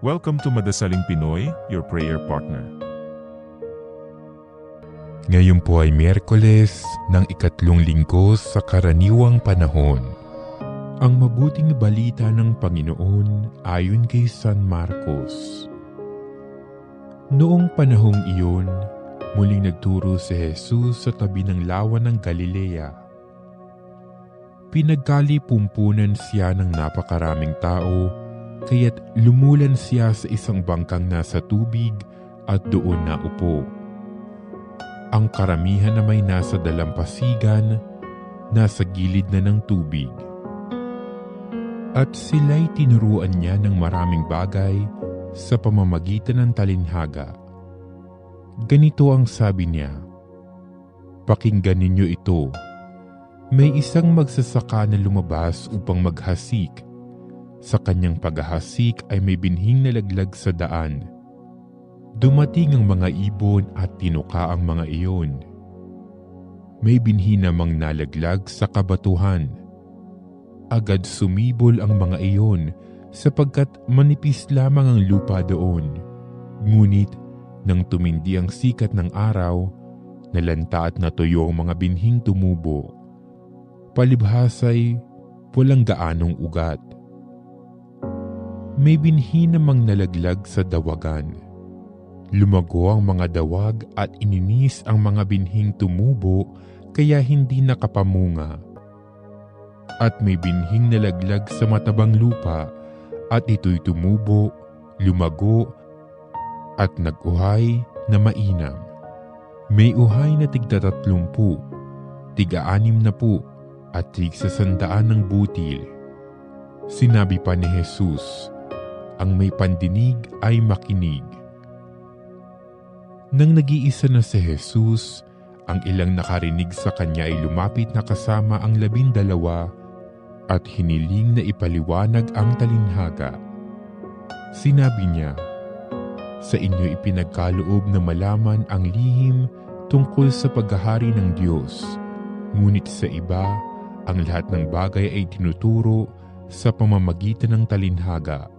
Welcome to Madasaling Pinoy, your prayer partner. Ngayon po ay Miyerkules ng ikatlong linggo sa karaniwang panahon. Ang mabuting balita ng Panginoon ayon kay San Marcos. Noong panahong iyon, muling nagturo si Jesus sa tabi ng lawa ng Galilea. Pinagkalipumpunan siya ng napakaraming tao, kaya't lumulan siya sa isang bangkang nasa tubig at doon naupo. Ang karamihan na may nasa dalampasigan, nasa gilid na ng tubig. At sila'y tinuruan niya ng maraming bagay sa pamamagitan ng talinhaga. Ganito ang sabi niya, "Pakinggan ninyo ito. May isang magsasaka na lumabas upang maghasik. Sa kanyang paghahasik ay may binhing nalaglag sa daan. Dumating ang mga ibon at tinuka ang mga iyon. May binhi namang nalaglag sa kabatuhan. Agad sumibol ang mga iyon sapagkat manipis lamang ang lupa doon. Ngunit nang tumindi ang sikat ng araw, nalanta at natuyo ang mga binhing tumubo. Palibhasay, walang gaanong ugat. May binhi namang nalaglag sa dawagan. Lumago ang mga dawag at ininis ang mga binhing tumubo kaya hindi nakapamunga. At may binhing nalaglag sa matabang lupa at ito'y tumubo, lumago at nag-uhay na mainam. May uhay na tig-30, tig-60 at tig-100 ng butil. Sinabi pa ni Jesus, ang may pandinig ay makinig. Nang nag-iisa na si Jesus, ang ilang nakarinig sa kanya ay lumapit na kasama ang 12 at hiniling na ipaliwanag ang talinhaga. Sinabi niya, "Sa inyo ipinagkaloob na malaman ang lihim tungkol sa paghahari ng Diyos, ngunit sa iba, ang lahat ng bagay ay tinuturo sa pamamagitan ng talinhaga.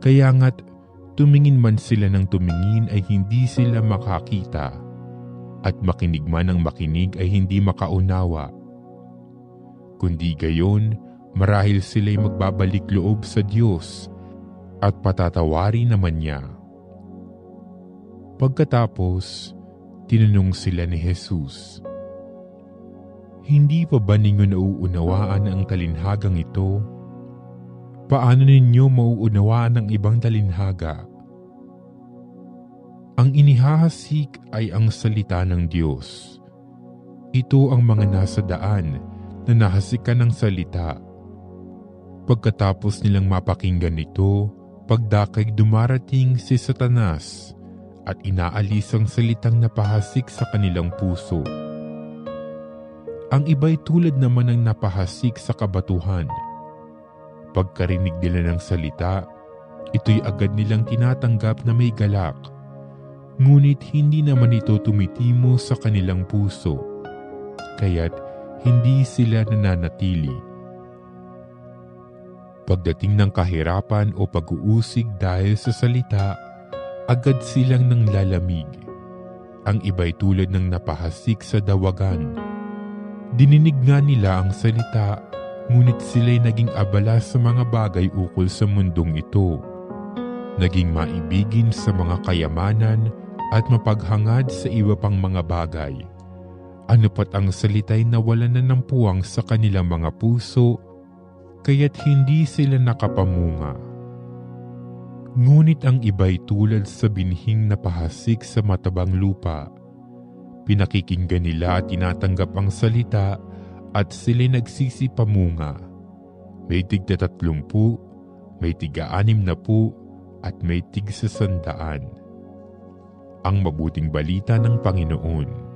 Kaya nga't tumingin man sila ng tumingin ay hindi sila makakita, at makinig man ang makinig ay hindi makaunawa. Kundi gayon, marahil sila'y magbabalik loob sa Diyos at patatawari naman niya." Pagkatapos, tinanong sila ni Jesus, "Hindi pa ba ninyo nauunawaan ang talinhagang ito? Paano ninyo mauunawaan ang ibang talinhaga? Ang inihahasik ay ang salita ng Diyos. Ito ang mga nasa daan na nahasikan ng salita. Pagkatapos nilang mapakinggan ito, pagdakay dumarating si Satanas at inaalis ang salitang napahasik sa kanilang puso. Ang iba'y tulad naman ng napahasik sa kabatuhan. Pagkarinig nila ng salita, ito'y agad nilang tinatanggap na may galak, ngunit hindi naman ito tumitimo sa kanilang puso, kaya't hindi sila nananatili. Pagdating ng kahirapan o pag-uusig dahil sa salita, agad silang nanglalamig. Ang iba'y tulad ng napahasik sa dawagan. Dininig nga nila ang salita, ngunit sila'y naging abala sa mga bagay ukol sa mundong ito. Naging maibigin sa mga kayamanan at mapaghangad sa iba pang mga bagay. Ano pat ang salita'y nawalan na ng puwang sa kanilang mga puso, kaya't hindi sila nakapamunga. Ngunit ang iba'y tulad sa binhing napahasik sa matabang lupa. Pinakikinggan nila at tinatanggap ang salita at sila'y nagsisipamunga. May tig-30, may tig-60 at may tig-100. Ang mabuting balita ng Panginoon.